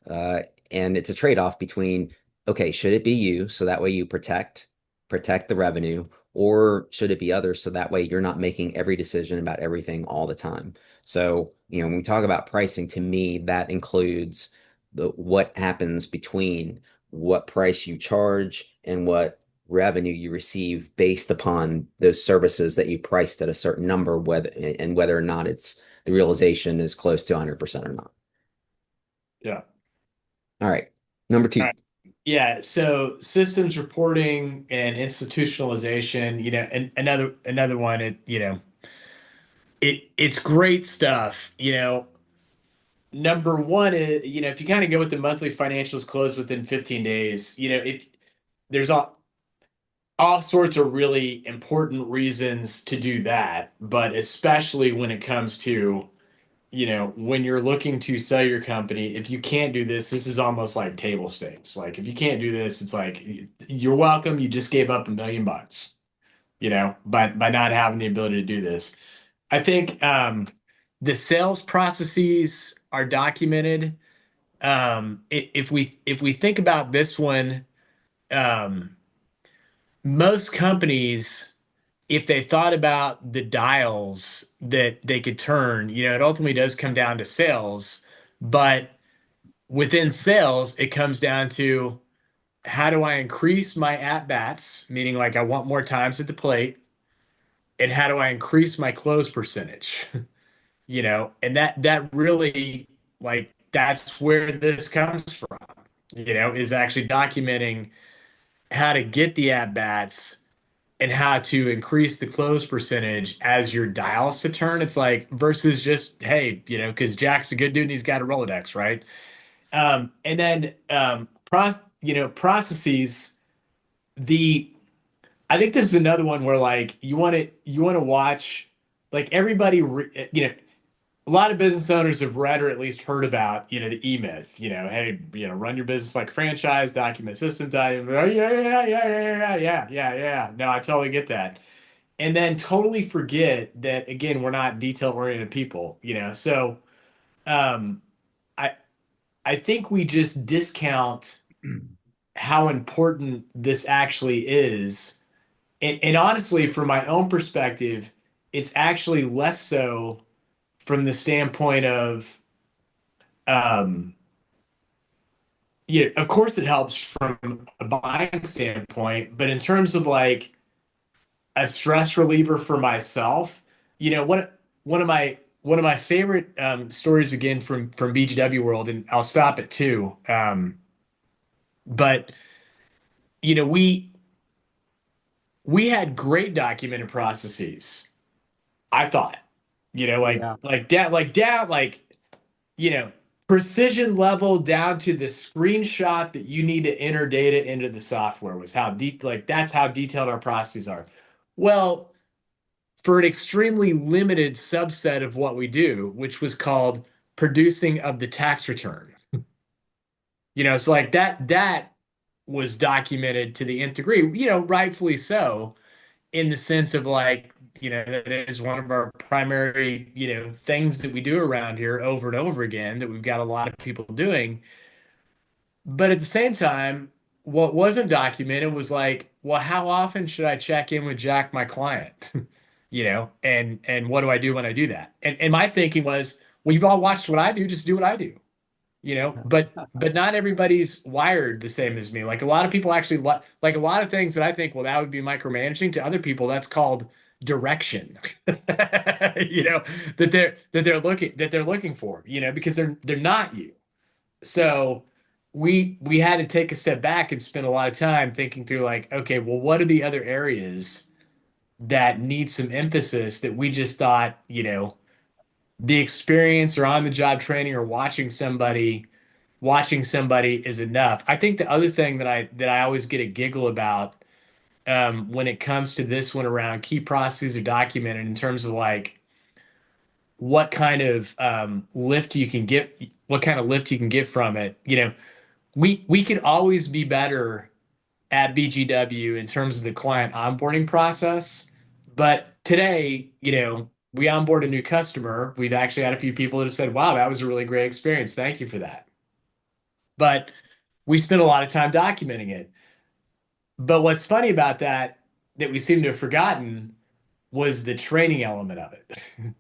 uh, and it's a trade-off between, okay, should it be you so that way you protect the revenue, or should it be others so that way you're not making every decision about everything all the time? So, you know, when we talk about pricing, to me, that includes the what happens between what price you charge and what revenue you receive based upon those services that you priced at a certain number, whether or not it's the realization is close to 100% or not. Yeah. All right. Number All two. right. Yeah. So systems reporting and institutionalization, and another one, it's great stuff. Number one is, if you kind of go with the monthly financials close within 15 days, there's all sorts of really important reasons to do that, but especially when it comes to, when you're looking to sell your company, if you can't do this, this is almost like table stakes. Like if you can't do this, it's like you're welcome, you just gave up $1 million, by not having the ability to do this. I think the sales processes are documented. If we think about this one, um, most companies, if they thought about the dials that they could turn, it ultimately does come down to sales. But within sales, it comes down to how do I increase my at bats, meaning like I want more times at the plate, and how do I increase my close percentage? And that really, like, that's where this comes from, is actually documenting how to get the at bats and how to increase the close percentage as your dials to turn. It's like versus just, hey, because Jack's a good dude and he's got a Rolodex, right? And then processes. The I think this is another one where like you want to watch, like everybody, a lot of business owners have read or at least heard about, the E-Myth, hey, run your business like a franchise, document system, document, oh, yeah, yeah, yeah, yeah, yeah, yeah, yeah, yeah. No, I totally get that. And then totally forget that, again, we're not detail-oriented people, So um, I I think we just discount how important this actually is. And honestly, from my own perspective, it's actually less so from the standpoint of, um, of course it helps from a buying standpoint, but in terms of like a stress reliever for myself, one of my favorite stories again from BGW world, and I'll stop at two. But you know, we had great documented processes. I thought, Yeah. like down, you know, precision level down to the screenshot that you need to enter data into the software was how deep, like that's how detailed our processes are. Well, for an extremely limited subset of what we do, which was called producing of the tax return. So like that was documented to the nth degree, rightfully so, in the sense of like, that is one of our primary, things that we do around here over and over again that we've got a lot of people doing. But at the same time, what wasn't documented was like, well, how often should I check in with Jack, my client? And what do I do when I do that? And my thinking was, well, you've all watched what I do, just do what I do. But not everybody's wired the same as me. Like a lot of people actually like a lot of things that I think, well, that would be micromanaging. To other people, that's called direction. That they're looking for, because they're not you. So we had to take a step back and spend a lot of time thinking through like, okay, well, what are the other areas that need some emphasis that we just thought, the experience or on the job training or watching somebody watching somebody is enough. I think the other thing that I always get a giggle about when it comes to this one around key processes are documented in terms of like what kind of lift you can get, what kind of lift you can get from it. We could always be better at BGW in terms of the client onboarding process. But today, we onboard a new customer. We've actually had a few people that have said, wow, that was a really great experience. Thank you for that. But we spent a lot of time documenting it. But what's funny about that we seem to have forgotten was the training element of it.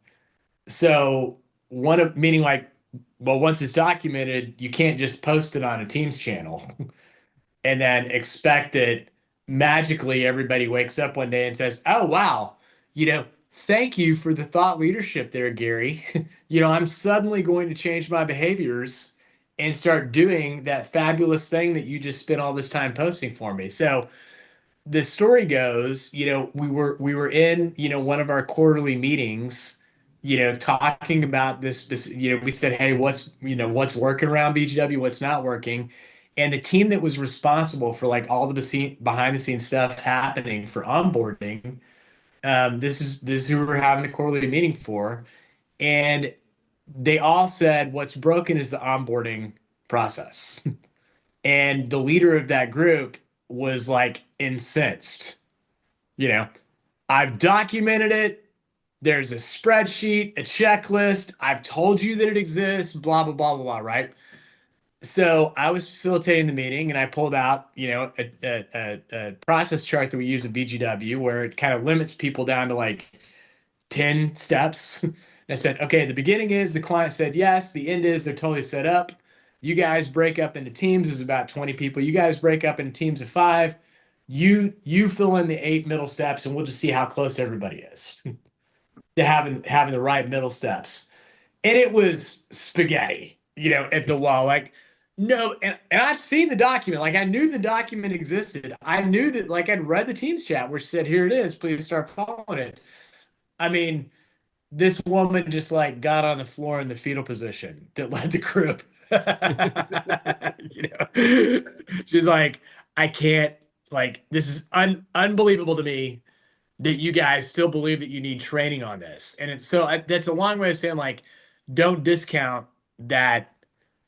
So meaning like, well, once it's documented, you can't just post it on a Teams channel and then expect that magically everybody wakes up one day and says, "Oh, wow, thank you for the thought leadership there, Gary. I'm suddenly going to change my behaviors and start doing that fabulous thing that you just spent all this time posting for me." So the story goes, we were in, one of our quarterly meetings, talking about this, we said, hey, what's working around BGW, what's not working. And the team that was responsible for like all the behind the scenes stuff happening for onboarding, this is who we're having the quarterly meeting for. And they all said what's broken is the onboarding process. And the leader of that group was like incensed. You know, I've documented it. There's a spreadsheet, a checklist. I've told you that it exists, blah, blah, blah, blah, blah, right? So I was facilitating the meeting and I pulled out, a process chart that we use at BGW where it kind of limits people down to like 10 steps. And I said, okay, the beginning is the client said yes. The end is they're totally set up. You guys break up into teams. There's about 20 people. You guys break up into teams of five. You fill in the 8 middle steps, and we'll just see how close everybody is to having the right middle steps. And it was spaghetti, at the wall. Like, no, and I've seen the document. Like, I knew the document existed. I knew that, like, I'd read the Teams chat where it said, here it is, please start following it. I mean, this woman just like got on the floor in the fetal position that led the group. She's like, I can't, like, this is unbelievable to me that you guys still believe that you need training on this. And it's that's a long way of saying, like, don't discount that,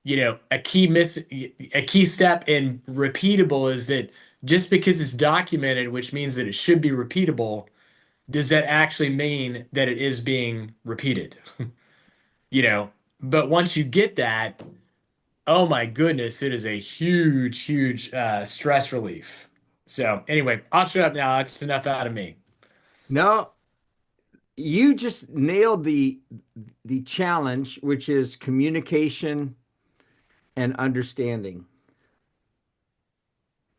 a key step in repeatable is that just because it's documented, which means that it should be repeatable, does that actually mean that it is being repeated? you know, but once you get that, oh my goodness, it is a huge, huge stress relief. So anyway, I'll shut up now. That's enough out of me. No, you just nailed the challenge, which is communication and understanding.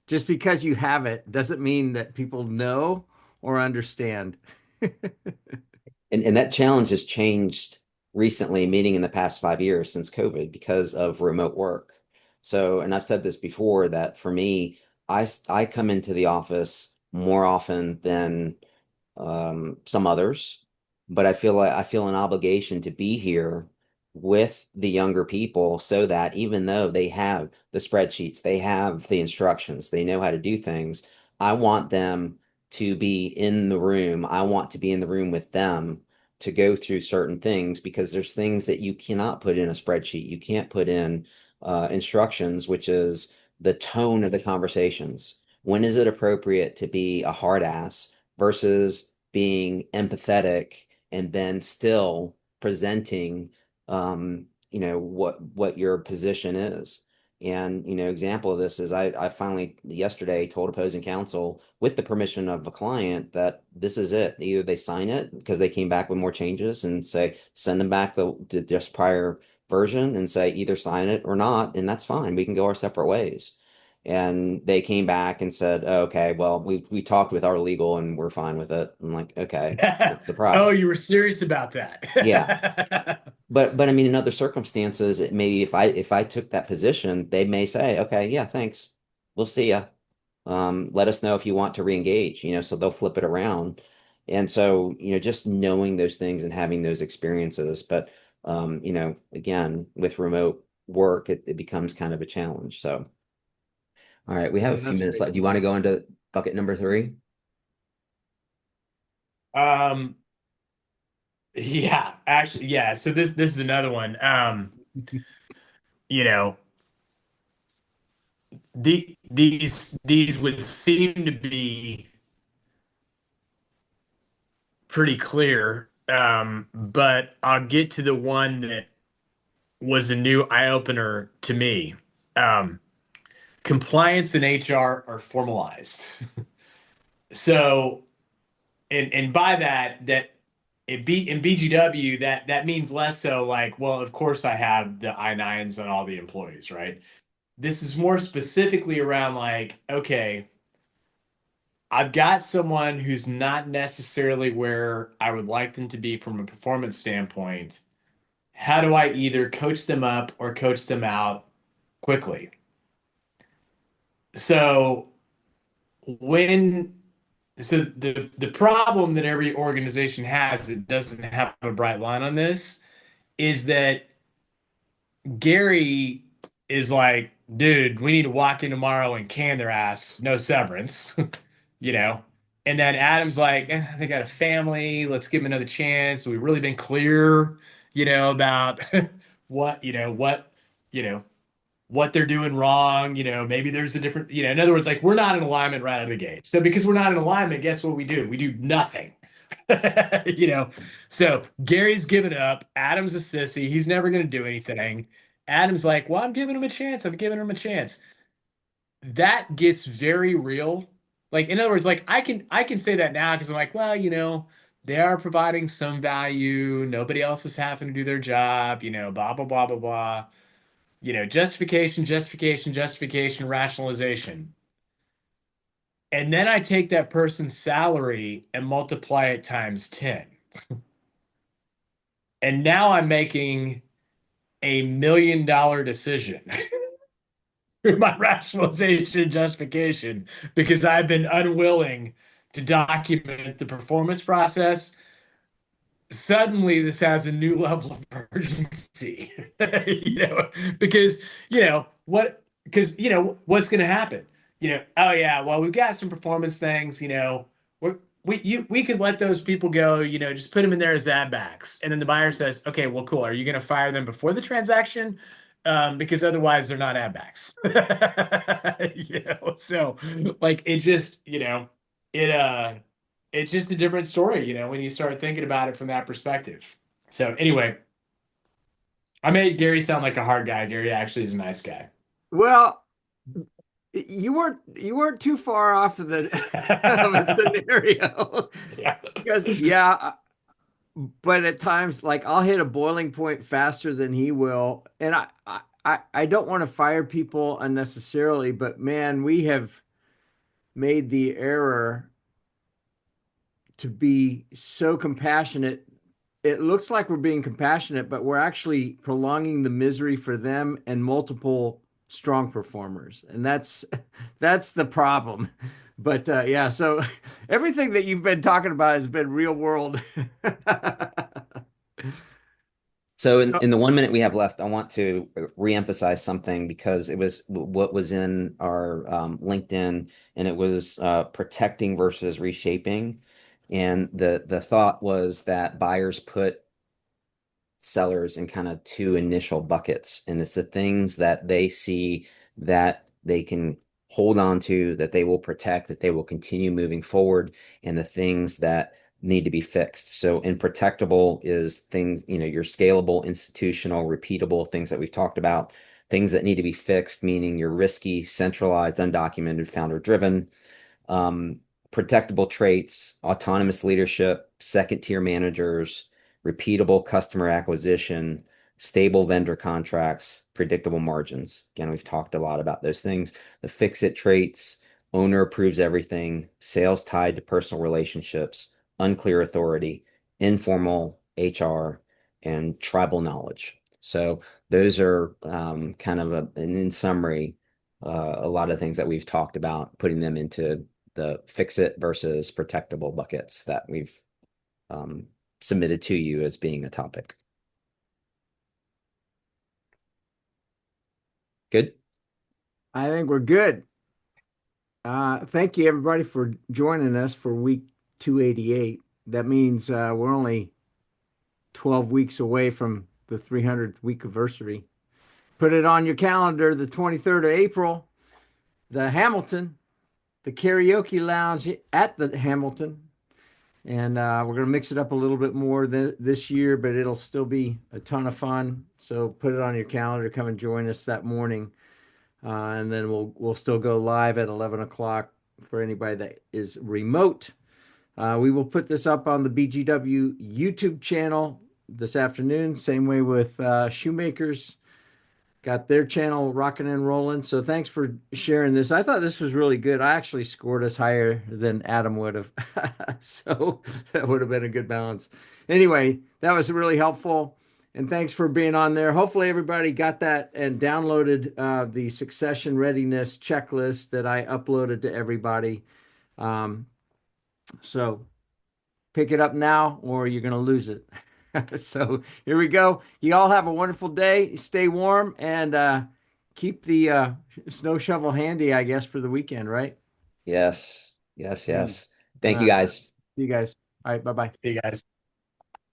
Just because you have it doesn't mean that people know or understand. And that challenge has changed recently, meaning in the past 5 years since COVID, because of remote work. So, and I've said this before that for me, I come into the office more often than some others, but I feel an obligation to be here with the younger people so that even though they have the spreadsheets, they have the instructions, they know how to do things, I want them to be in the room. I want to be in the room with them to go through certain things because there's things that you cannot put in a spreadsheet. You can't put in instructions, which is the tone of the conversations. When is it appropriate to be a hard ass versus being empathetic and then still presenting what your position is. And example of this is I finally yesterday told opposing counsel with the permission of a client that this is it. Either they sign it because they came back with more changes and say send them back the just prior version and say either sign it or not, and that's fine. We can go our separate ways. And they came back and said, oh, okay, well, we talked with our legal and we're fine with it. I'm like, okay, what's the Oh, problem? you were serious about Yeah. that. But I mean, in other circumstances, it maybe if I took that position, they may say, okay, yeah, thanks. We'll see ya. Let us know if you want to reengage, so they'll flip it around. And so, just knowing those things and having those experiences. But again, with remote work, it becomes kind of a challenge. So, all right, we have a Yeah, few that's a minutes great left. Do you want to point. go into bucket number three? Um, yeah, actually, yeah. So this is another one. You know, these would seem to be pretty clear. But I'll get to the one that was a new eye opener to me. Um, Compliance and HR are formalized. So, and by that in BGW, that means less so like, well, of course I have the I-9s on all the employees, right? This is more specifically around like, okay, I've got someone who's not necessarily where I would like them to be from a performance standpoint. How do I either coach them up or coach them out quickly? So when so the problem that every organization has that doesn't have a bright line on this is that Gary is like, dude, we need to walk in tomorrow and can their ass, no severance, you know. And then Adam's like, they got a family. Let's give them another chance. We've really been clear, about what, you know, what they're doing wrong. Maybe there's a different, in other words, like we're not in alignment right out of the gate. So because we're not in alignment, guess what we do? We do nothing. you know, so Gary's given up. Adam's a sissy. He's never going to do anything. Adam's like, well, I'm giving him a chance. I'm giving him a chance. That gets very real. Like, in other words, like I can say that now because I'm like, well, they are providing some value. Nobody else is having to do their job, blah, blah, blah, blah, blah. Justification, justification, justification, rationalization. And then I take that person's salary and multiply it times 10. And now I'm making $1 million decision through my rationalization and justification because I've been unwilling to document the performance process. Suddenly this has a new level of urgency. Because what's going to happen? Oh yeah, well we've got some performance things. We could let those people go. Just put them in there as ad backs, and then the buyer says, okay, well cool. Are you going to fire them before the transaction? Because otherwise they're not ad backs. So like it just it it's just a different story, when you start thinking about it from that perspective. So anyway, I made Gary sound like a hard guy. Gary actually is a nice guy. Well, you weren't too far off of the of a scenario Yeah. because yeah, but at times like I'll hit a boiling point faster than he will, and I don't want to fire people unnecessarily, but man, we have made the error to be so compassionate. It looks like we're being compassionate, but we're actually prolonging the misery for them and multiple strong performers. And that's the problem. But yeah, so everything that you've been talking about has been real world. So in the 1 minute we have left, I want to reemphasize something because it was what was in our LinkedIn, and it was protecting versus reshaping. And the thought was that buyers put sellers in kind of two initial buckets, and it's the things that they see that they can hold on to, that they will protect, that they will continue moving forward, and the things that need to be fixed. So in protectable is things, your scalable, institutional, repeatable things that we've talked about. Things that need to be fixed, meaning you're risky, centralized, undocumented, founder driven. um, Protectable traits, autonomous leadership, second tier managers, repeatable customer acquisition, stable vendor contracts, predictable margins. Again, we've talked a lot about those things. The fix it traits, owner approves everything, sales tied to personal relationships, unclear authority, informal HR, and tribal knowledge. So those are kind of in summary, a lot of things that we've talked about, putting them into the fix it versus protectable buckets that we've um, submitted to you as being a topic. Good. I think we're good. Thank you, everybody, for joining us for week 288. That means we're only 12 weeks away from the 300th week anniversary. Put it on your calendar, the 23rd of April, the Hamilton, the karaoke lounge at the Hamilton. And we're going to mix it up a little bit more this year, but it'll still be a ton of fun. So put it on your calendar. Come and join us that morning. And then we'll still go live at 11 o'clock for anybody that is remote. We will put this up on the BGW YouTube channel this afternoon. Same way with Shoemakers. Got their channel rocking and rolling. So thanks for sharing this. I thought this was really good. I actually scored us higher than Adam would have. So that would have been a good balance. Anyway, that was really helpful. And thanks for being on there. Hopefully, everybody got that and downloaded the succession readiness checklist that I uploaded to everybody. Um, so pick it up now or you're going to lose it. So here we go. You all have a wonderful day. Stay warm and keep the snow shovel handy, I guess, for the weekend, right? Yes. Yes. And Yes. Thank you, guys. see you guys. All right. Bye bye. See you guys.